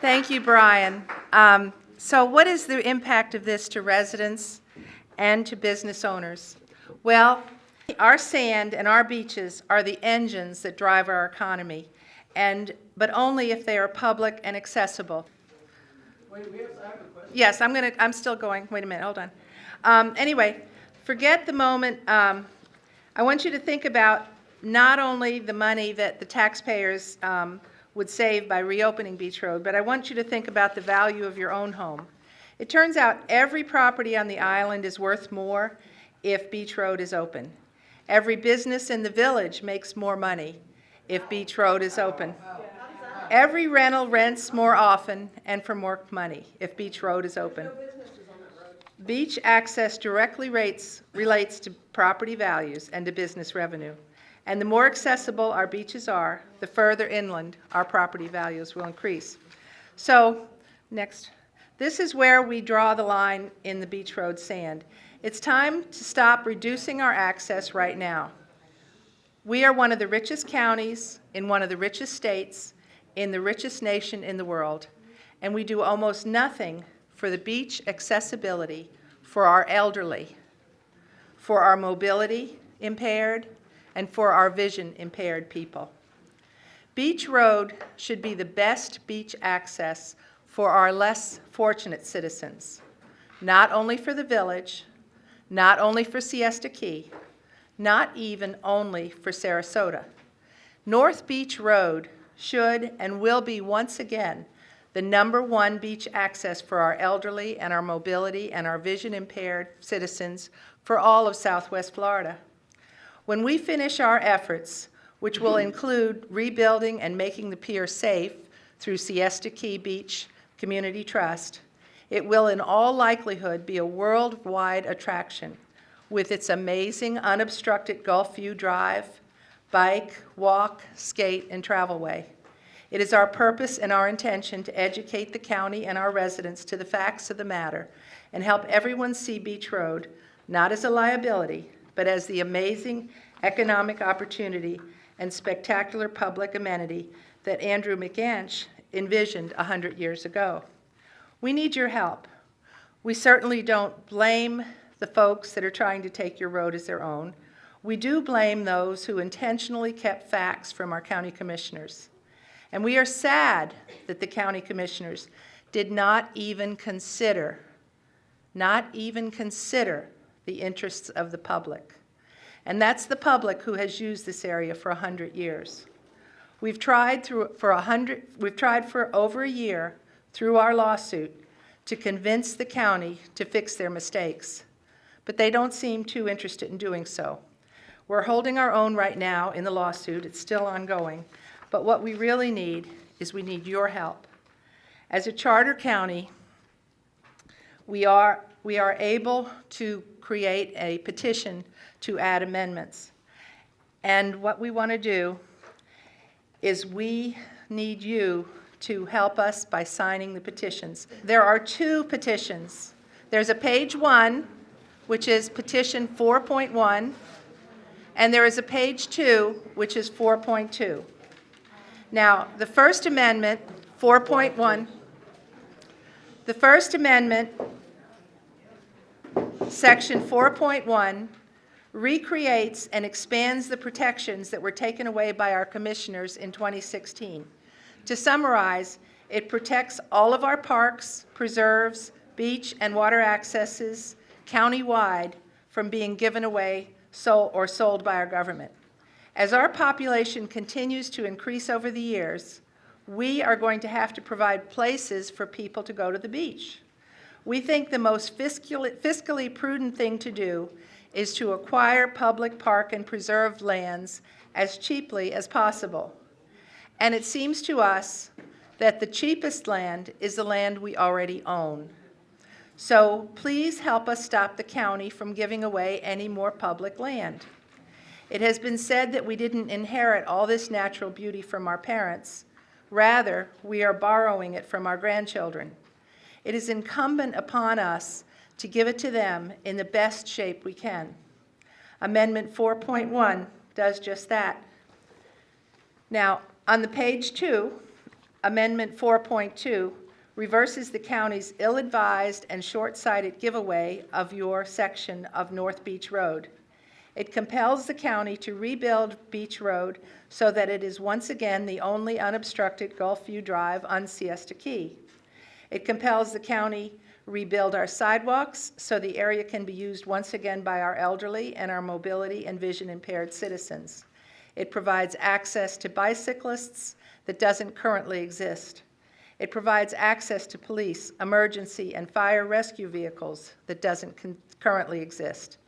Thank you, Brian. So what is the impact of this to residents and to business owners? Well, our sand and our beaches are the engines that drive our economy, but only if they are public and accessible. Wait, I have a question. Yes, I'm still going. Wait a minute, hold on. Anyway, forget the moment. I want you to think about not only the money that the taxpayers would save by reopening Beach Road, but I want you to think about the value of your own home. It turns out every property on the island is worth more if Beach Road is open. Every business in the village makes more money if Beach Road is open. Every rental rents more often and for more money if Beach Road is open. Beach access directly relates to property values and to business revenue. And the more accessible our beaches are, the further inland our property values will increase. So, next. This is where we draw the line in the Beach Road sand. It's time to stop reducing our access right now. We are one of the richest counties in one of the richest states in the richest nation in the world, and we do almost nothing for the beach accessibility for our elderly, for our mobility impaired, and for our vision impaired people. Beach Road should be the best beach access for our less fortunate citizens, not only for the village, not only for Siesta Key, not even only for Sarasota. North Beach Road should and will be once again the #1 beach access for our elderly and our mobility and our vision impaired citizens for all of Southwest Florida. When we finish our efforts, which will include rebuilding and making the pier safe through Siesta Key Beach Community Trust, it will in all likelihood be a worldwide attraction with its amazing unobstructed Gulf View Drive, bike, walk, skate, and travelway. It is our purpose and our intention to educate the county and our residents to the facts of the matter and help everyone see Beach Road not as a liability, but as the amazing economic opportunity and spectacular public amenity that Andrew McAnsh envisioned 100 years ago. We need your help. We certainly don't blame the folks that are trying to take your road as their own. We do blame those who intentionally kept facts from our county commissioners. And we are sad that the county commissioners did not even consider the interests of the public. And that's the public who has used this area for 100 years. We've tried for over a year through our lawsuit to convince the county to fix their mistakes, but they don't seem too interested in doing so. We're holding our own right now in the lawsuit. It's still ongoing, but what we really need is we need your help. As a charter county, we are able to create a petition to add amendments. And what we want to do is we need you to help us by signing the petitions. There are 2 petitions. There's a page 1, which is petition 4.1, and there is a page 2, which is 4.2. Now, the First Amendment, 4.1, the First Amendment, Section 4.1, recreates and expands the protections that were taken away by our commissioners in 2016. To summarize, it protects all of our parks, preserves, beach and water accesses countywide from being given away or sold by our government. As our population continues to increase over the years, we are going to have to provide places for people to go to the beach. We think the most fiscally prudent thing to do is to acquire public park and preserved lands as cheaply as possible. And it seems to us that the cheapest land is the land we already own. So please help us stop the county from giving away any more public land. It has been said that we didn't inherit all this natural beauty from our parents. Rather, we are borrowing it from our grandchildren. It is incumbent upon us to give it to them in the best shape we can. Amendment 4.1 does just that. Now, on the page 2, Amendment 4.2 reverses the county's ill-advised and short-sighted giveaway of your section of North Beach Road. It compels the county to rebuild Beach Road so that it is once again the only unobstructed Gulfview Drive on Siesta Key. It compels the county rebuild our sidewalks so the area can be used once again by our elderly and our mobility and vision impaired citizens. It provides access to bicyclists that doesn't currently exist. It provides access to police, emergency, and fire rescue vehicles that doesn't currently exist.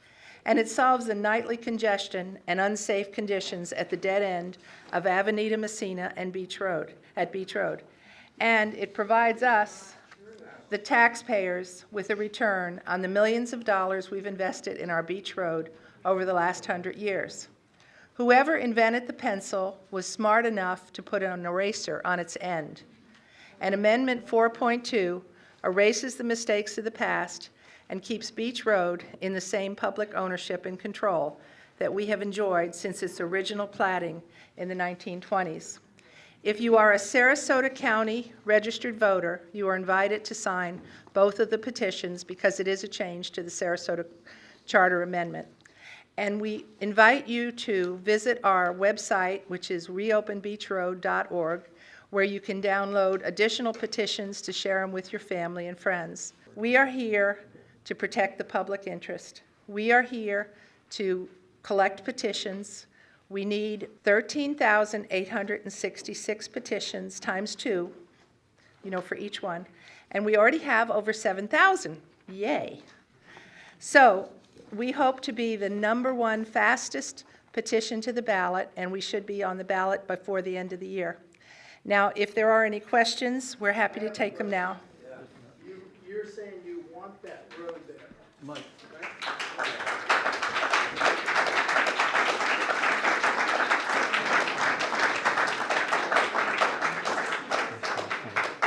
And it solves the nightly congestion and unsafe conditions at the dead end of Avenida Messina and Beach Road. And it provides us, the taxpayers, with a return on the millions of dollars we've invested in our Beach Road over the last 100 years. Whoever invented the pencil was smart enough to put an eraser on its end. And Amendment 4.2 erases the mistakes of the past and keeps Beach Road in the same public ownership and control that we have enjoyed since its original platting in the 1920s. If you are a Sarasota County registered voter, you are invited to sign both of the petitions because it is a change to the Sarasota Charter Amendment. And we invite you to visit our website, which is reopenbeachroad.org, where you can download additional petitions to share them with your family and friends. We are here to protect the public interest. We are here to collect petitions. We need 13,866 petitions times 2, for each one. And we already have over 7,000. Yay. So we hope to be the #1 fastest petition to the ballot, and we should be on the ballot before the end of the year. Now, if there are any questions, we're happy to take them now. You're saying you want that road there, Mike.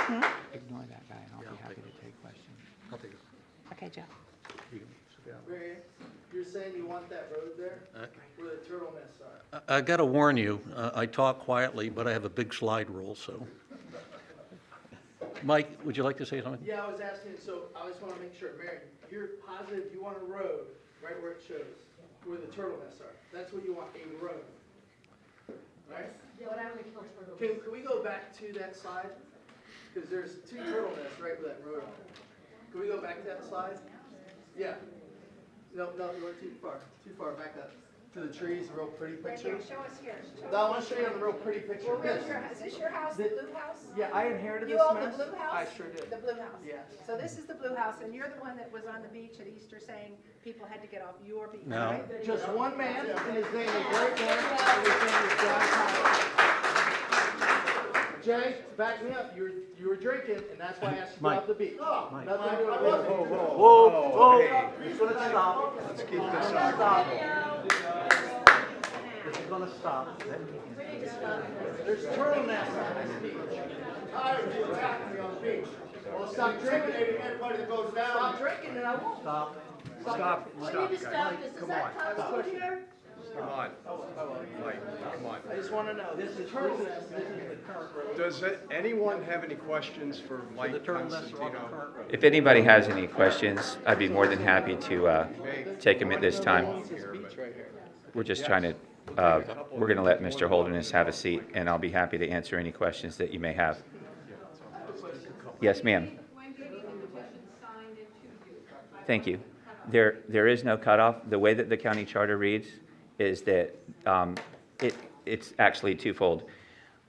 right? Ignore that guy, and I'll be happy to take questions. I'll take it. Okay, Joe. Ray, you're saying you want that road there where the turtle nests are? I got to warn you, I talk quietly, but I have a big slide rule, so. Mike, would you like to say something? Yeah, I was asking, so I just want to make sure, Mary, you're positive you want a road right where it shows, where the turtle nests are. That's what you want, a road. Right? Can we go back to that slide? Because there's 2 turtle nests right where that road is. Can we go back to that slide? Yeah. No, you went too far back up. To the trees, a real pretty picture. Show us here. No, I want to show you on the real pretty picture. This. Is this your house, the blue house? Yeah, I inherited You this own mess. the blue house? I sure did. The blue house? Yes. So this is the blue house, and you're the one that was on the beach at Easter saying people had to get off your beach, No. right? Just one man, and his name is right there, and his name is John Tyler. Jay, back me up, you were drinking, and that's why I asked you Mike. off the beach. Mike. Nothing to do with it. Whoa, let's stop. Let's keep this Stop. This is gonna stop. There's turtle nests on this beach. Tired of you attacking me on the beach. Well, stop drinking, everybody that goes down. Stop drinking, and I won't. Stop, guys. Come on, come on. Mike, come on. I just want to know, this is turtle nest, this is the current road. Does anyone have any questions for Mike The turtle nests are on the Constantino? current road. If anybody has any questions, I'd be more than happy to take them at this time. This beach right here. We're just trying to, we're going to let Mr. Holderness have a seat, and I'll be happy to answer any questions that you may have. Yes, ma'am. Thank you. There is no cutoff. The way that the county charter reads is that it's actually twofold.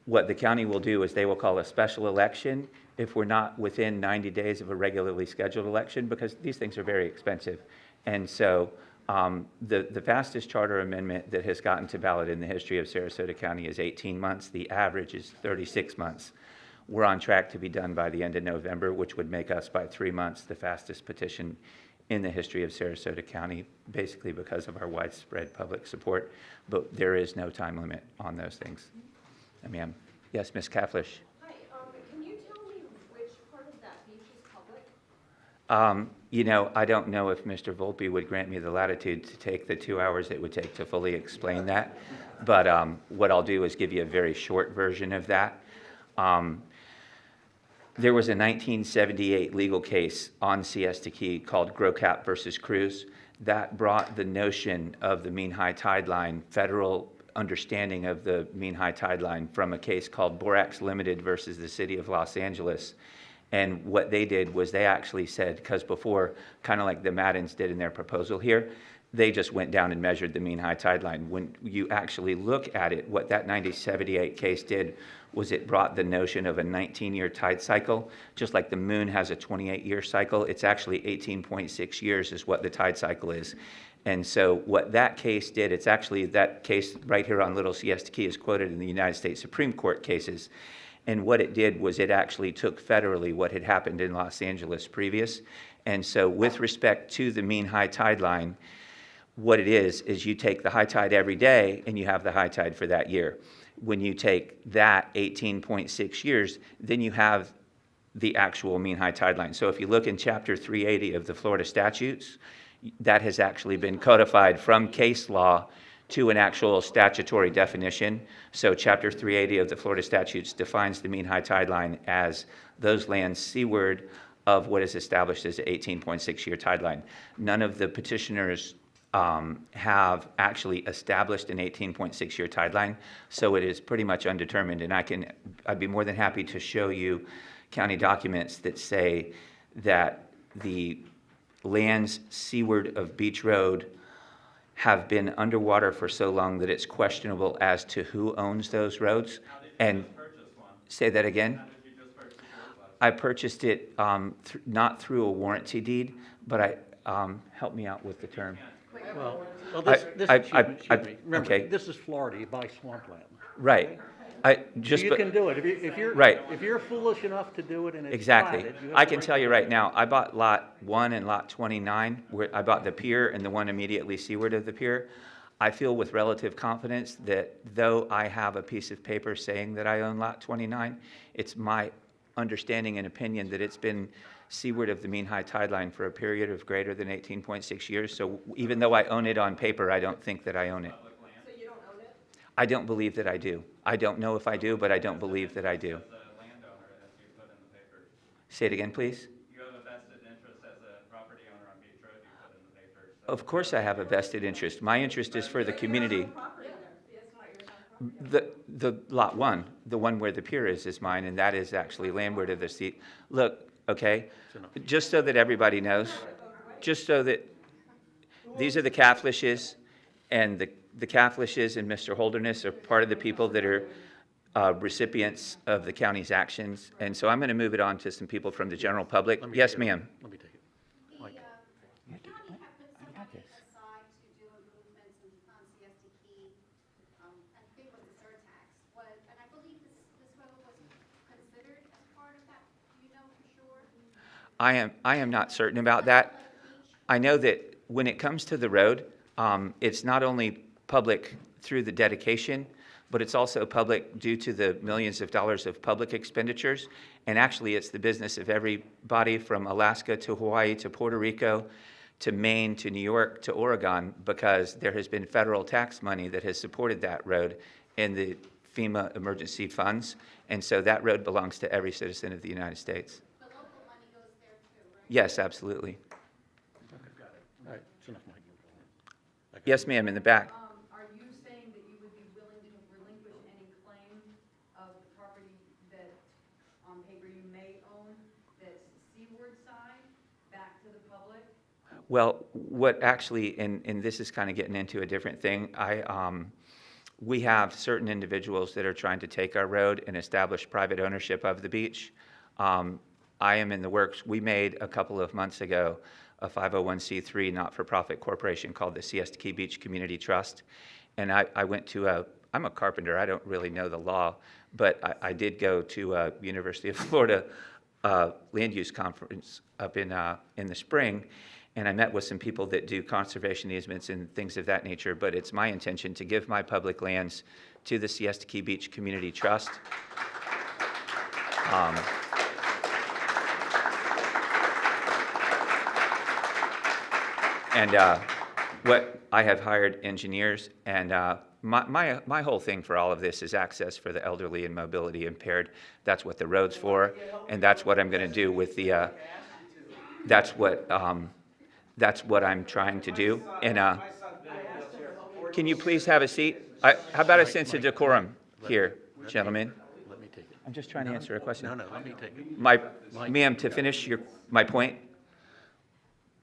What the county will do is they will call a special election if we're not within 90 days of a regularly scheduled election, because these things are very expensive. And so the fastest charter amendment that has gotten to ballot in the history of Sarasota County is 18 months. The average is 36 months. We're on track to be done by the end of November, which would make us, by 3 months, the fastest petition in the history of Sarasota County, basically because of our widespread public support. But there is no time limit on those things. Ma'am. Yes, Ms. Kaflish. Hi, can you tell me which part of that beach is public? I don't know if Mr. Volpe would grant me the latitude to take the 2 hours it would take to fully explain that. But what I'll do is give you a very short version of that. There was a 1978 legal case on Siesta Key called Grocap versus Cruz that brought the notion of the mean high tide line, federal understanding of the mean high tide line, from a case called Borax Limited versus the City of Los Angeles. And what they did was they actually said, because before, kind of like the Maddens did in their proposal here, they just went down and measured the mean high tide line. When you actually look at it, what that 1978 case did was it brought the notion of a 19-year tide cycle. Just like the moon has a 28-year cycle, it's actually 18.6 years is what the tide cycle is. And so what that case did, it's actually that case right here on Little Siesta Key is quoted in the United States Supreme Court cases. And what it did was it actually took federally what had happened in Los Angeles previous. And so with respect to the mean high tide line, what it is you take the high tide every day and you have the high tide for that year. When you take that 18.6 years, then you have the actual mean high tide line. So if you look in Chapter 380 of the Florida statutes, that has actually been codified from case law to an actual statutory definition. So Chapter 380 of the Florida statutes defines the mean high tide line as those lands seaward of what is established as an 18.6-year tide line. None of the petitioners have actually established an 18.6-year tide line, so it is pretty much undetermined. And I'd be more than happy to show you county documents that say that the lands seaward of Beach Road have been underwater for so long that it's questionable as to who owns those roads. And say that again. I purchased it not through a warranty deed, but help me out with the term. Well, excuse me. Remember, okay. this is Florida, you buy swampland. Right. You can do it. If you're Right. If you're foolish enough to do it and it's Exactly. platted, you have I the can right tell to you do right it. now, I bought lot 1 and lot 29, where I bought the pier and the one immediately seaward of the pier. I feel with relative confidence that though I have a piece of paper saying that I own lot 29, it's my understanding and opinion that it's been seaward of the mean high tide line for a period of greater than 18.6 years. So even though I own it on paper, I don't think that I own it. So you don't own it? I don't believe that I do. I don't know if I do, but I don't believe that I do. Say it again, please. You have a vested interest as a property owner on Beach Road, you put in the papers. Of course I have a vested interest. My interest is for the community. It's not your property. The lot 1, the one where the pier is mine, and that is actually landward of the sea. Look, okay, just so that everybody knows, just so that these are the Cathlishes, and the Cathlishes and Mr. Holderness are part of the people that are recipients of the county's actions. And so I'm going to move it on to some people from the general public. Yes, ma'am. Let me take it. Mike. The county had put some money aside to do improvements on Siesta Key, I think with the surtax. And I believe this road was considered as part of that, do you know for sure? I am not certain about that. I know that when it comes to the road, it's not only public through the dedication, but it's also public due to the millions of dollars of public expenditures. And actually, it's the business of everybody from Alaska to Hawaii to Puerto Rico to Maine to New York to Oregon, because there has been federal tax money that has supported that road in the FEMA emergency funds. And so that road belongs to every citizen of the United States. The local money goes there too, right? Yes, absolutely. All right, it's enough, Mike. Yes, ma'am, in the back. Are you saying that you would be willing to relinquish any claim of the property that on paper you may own that's seaward side back to the public? Well, what actually, and this is kind of getting into a different thing, we have certain individuals that are trying to take our road and establish private ownership of the beach. I am in the works. We made a couple of months ago a 501c3 not-for-profit corporation called the Siesta Key Beach Community Trust. And I went to I'm a carpenter, I don't really know the law, but I did go to a University of Florida land use conference up in the spring, and I met with some people that do conservation easements and things of that nature. But it's my intention to give my public lands to the Siesta Key Beach Community Trust. And what, I have hired engineers, and my whole thing for all of this is access for the elderly and mobility impaired. That's what the road's for, and that's what I'm gonna do with the, that's what I'm trying to do. And, can you please have a seat? How about a sense of decorum here, gentlemen? Let me take it. I'm just trying to answer a question. No, let me take it. Ma'am, to finish my point,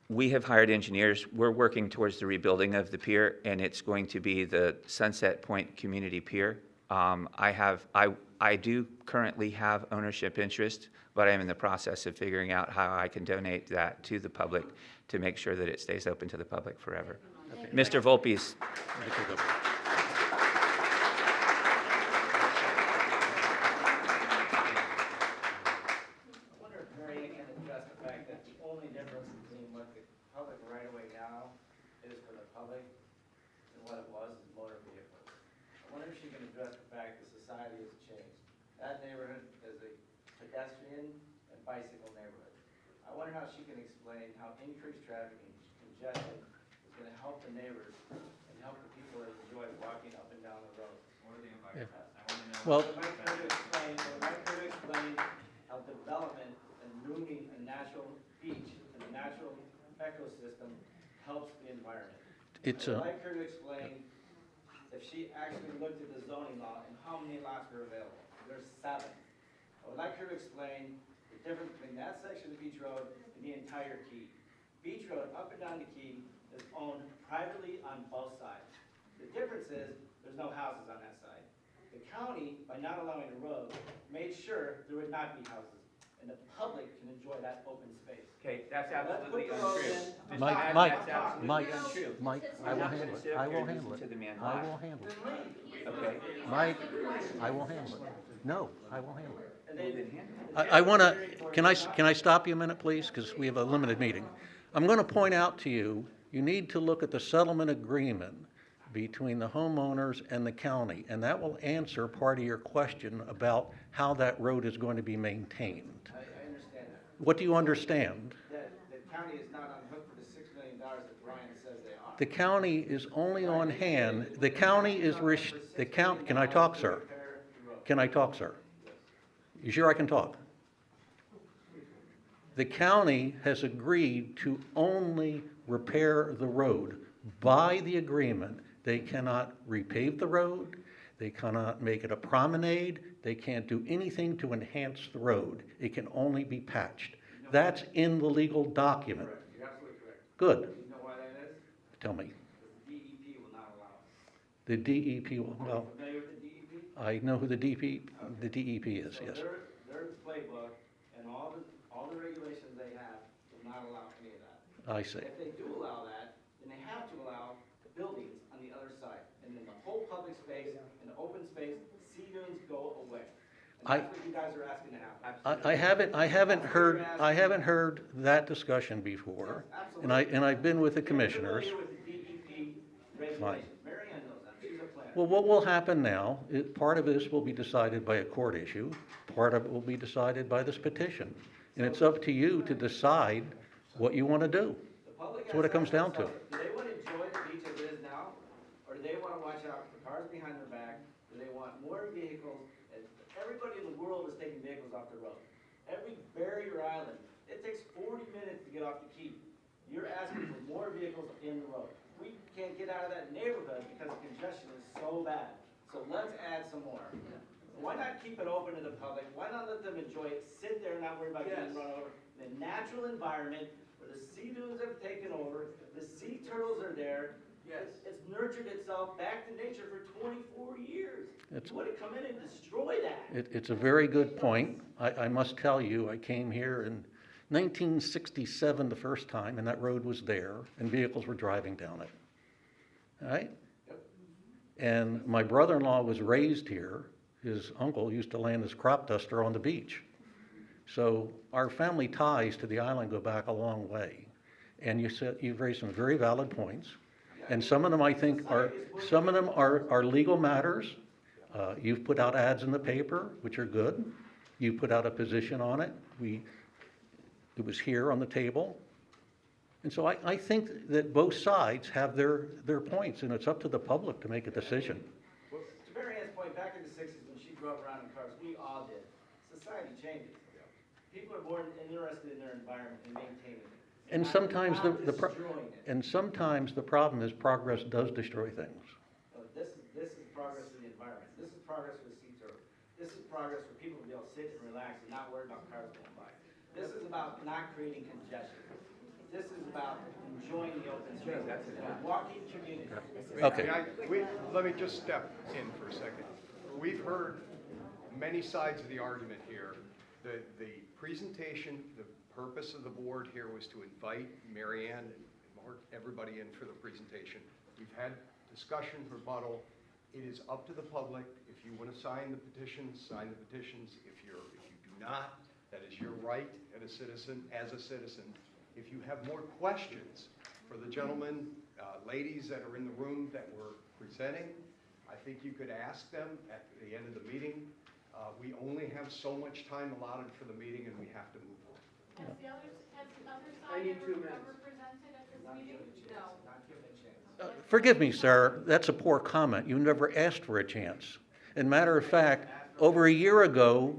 we have hired engineers. We're working towards the rebuilding of the pier, and it's going to be the Sunset Point Community Pier. I do currently have ownership interest, but I am in the process of figuring out how I can donate that to the public to make sure that it stays open to the public forever. Mr. Volpe's. Let me take over. I wonder if Mary can address the fact that the only difference between what the public right away now is for the public and what it was is motor vehicles. I wonder if she can address the fact that society has changed. That neighborhood is a pedestrian and bicycle neighborhood. I wonder how she can explain how increased traffic and congestion is going to help the neighbors and help the people that enjoy walking up and down the road. Or the environment. I want to know. Well, Would like her to explain how development and ruining a natural beach and a natural ecosystem helps the environment. it's I would a, like her to explain if she actually looked at the zoning law and how many lots are available. There's 7. I would like her to explain the difference between that section of Beach Road and the entire Key. Beach Road up and down the Key is owned privately on both sides. The difference is there's no houses on that side. The county, by not allowing the road, made sure there would not be houses, and the public can enjoy that open space. Okay, that's Let's put absolutely the road untrue. in. Mike, That's Mike, absolutely Mike, untrue. Mike, I I'm will not gonna handle sit it. up I here will and handle listen it. to the man I lie. will handle it. Okay. Mike, I will handle it. No, I will handle it. And they, I want to, can I stop you a minute, please? Because we have a limited meeting. I'm going to point out to you, you need to look at the settlement agreement between the homeowners and the county, and that will answer part of your question about how that road is going to be maintained. I understand that. What do you understand? That the county is not on the hook for the $6 million that Brian says they are. The county is only on hand, the county is, can I talk, sir? Can I talk, sir? You sure I can talk? The county has agreed to only repair the road. By the agreement, they cannot repave the road, they cannot make it a promenade, they can't do anything to enhance the road. It can only be patched. That's in the legal document. Correct, you're absolutely correct. Good. You know why that is? Tell me. Because the DEP will not allow it. The DEP, well, Familiar with the DEP? I know who the DEP is, So yes. their playbook and all the regulations they have will not allow any of that. I see. If they do allow that, then they have to allow the buildings on the other side. And then the whole public space and the open space, sea dunes go away. I- And that's what you guys are asking to happen. I haven't heard that discussion before, and I've been with the commissioners. You're familiar with the DEP regulations. Mary Ann knows them, she's a planner. Well, what will happen now, part of this will be decided by a court issue, part of it will be decided by this petition. And it's up to you to decide what you want to do. The public That's what it comes down to. Do they want to enjoy the beach as it is now, or do they want to watch out for cars behind their back? Do they want more vehicles? And everybody in the world is taking vehicles off the road. Every barrier island, it takes 40 minutes to get off the Key. You're asking for more vehicles in the road. We can't get out of that neighborhood because the congestion is so bad. So let's add some more. Why not keep it open to the public? Why not let them enjoy it, sit there and not worry about getting run over? In a natural environment where the sea dunes have taken over, the sea turtles are there. Yes. It's nurtured itself back to nature for 24 years. It's- You want to come in and destroy that? It's a very good point. I must tell you, I came here in 1967 the first time, and that road was there, and vehicles were driving down it. All right? And my brother-in-law was raised here. His uncle used to land his crop duster on the beach. So our family ties to the island go back a long way. And you've raised some very valid points. And some of them, I think, are legal matters. You've put out ads in the paper, which are good. You put out a position on it. It was here on the table. And so I think that both sides have their points, and it's up to the public to make a decision. To Mary Ann's point, back in the sixties when she drove around in cars, we all did. Society changes. People are more interested in their environment and maintaining it. And sometimes not the destroying it. and sometimes the problem is progress does destroy things. So this is progress for the environment. This is progress for the sea turtle. This is progress for people to be able to sit and relax and not worry about cars going by. This is about not creating congestion. This is about enjoying the open space. Walking community. Okay. Let me just step in for a second. We've heard many sides of the argument here. The presentation, the purpose of the board here was to invite Mary Ann and Mark, everybody in for the presentation. We've had discussion, rebuttal. It is up to the public. If you want to sign the petitions, sign the petitions. If you do not, that is your right as a citizen. If you have more questions for the gentlemen, ladies that are in the room that were presenting, I think you could ask them at the end of the meeting. We only have so much time allotted for the meeting, and we have to move on. Has the other I side need 2 minutes. ever presented at this meeting? No. Not giving a chance. Forgive me, sir, that's a poor comment. You never asked for a chance. And matter of fact, over a year ago,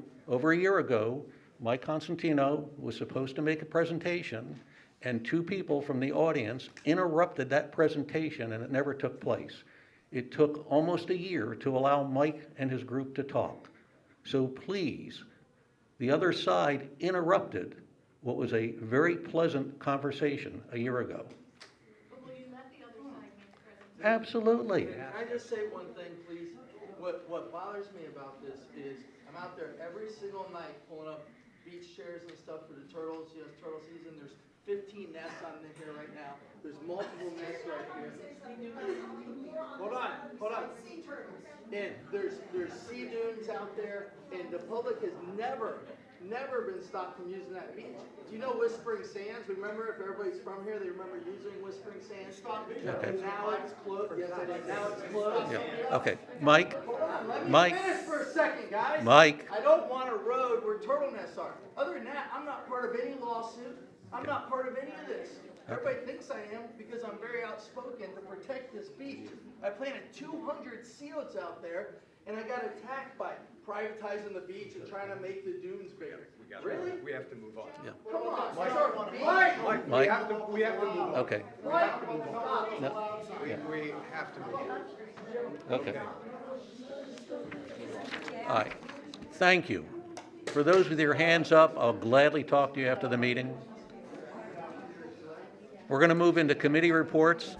Mike Constantino was supposed to make a presentation, and 2 people from the audience interrupted that presentation, and it never took place. It took almost a year to allow Mike and his group to talk. So please, the other side interrupted what was a very pleasant conversation a year ago. But will you let the other side make the presentation? Absolutely. Can I just say one thing, please? What bothers me about this is I'm out there every single night pulling up beach chairs and stuff for the turtles. You know, it's turtle season. There's 15 nests on here right now. There's multiple nests right here. Hold on. And there's sea dunes out there, and the public has never been stopped from using that beach. Do you know Whispering Sands? Remember, if everybody's from here, they remember using Whispering Sands. Okay. And now it's closed. Yes, it is. Now it's closed. Yeah, okay. Mike, Hold on, let me Mike. finish for a second, guys. Mike. I don't want a road where turtle nests are. Other than that, I'm not part of any lawsuit. I'm not part of any of this. Everybody thinks I am because I'm very outspoken to protect this beach. I planted 200 sea oats out there, and I got attacked by privatizing the beach and trying to make the dunes bigger. Really? We have to move on. Yeah. Come on, Mike. Mike, Mike. we have to move on. Okay. Mike. No. We have to move on. Okay. All right. Thank you. For those with your hands up, I'll gladly talk to you after the meeting. We're going to move into committee reports.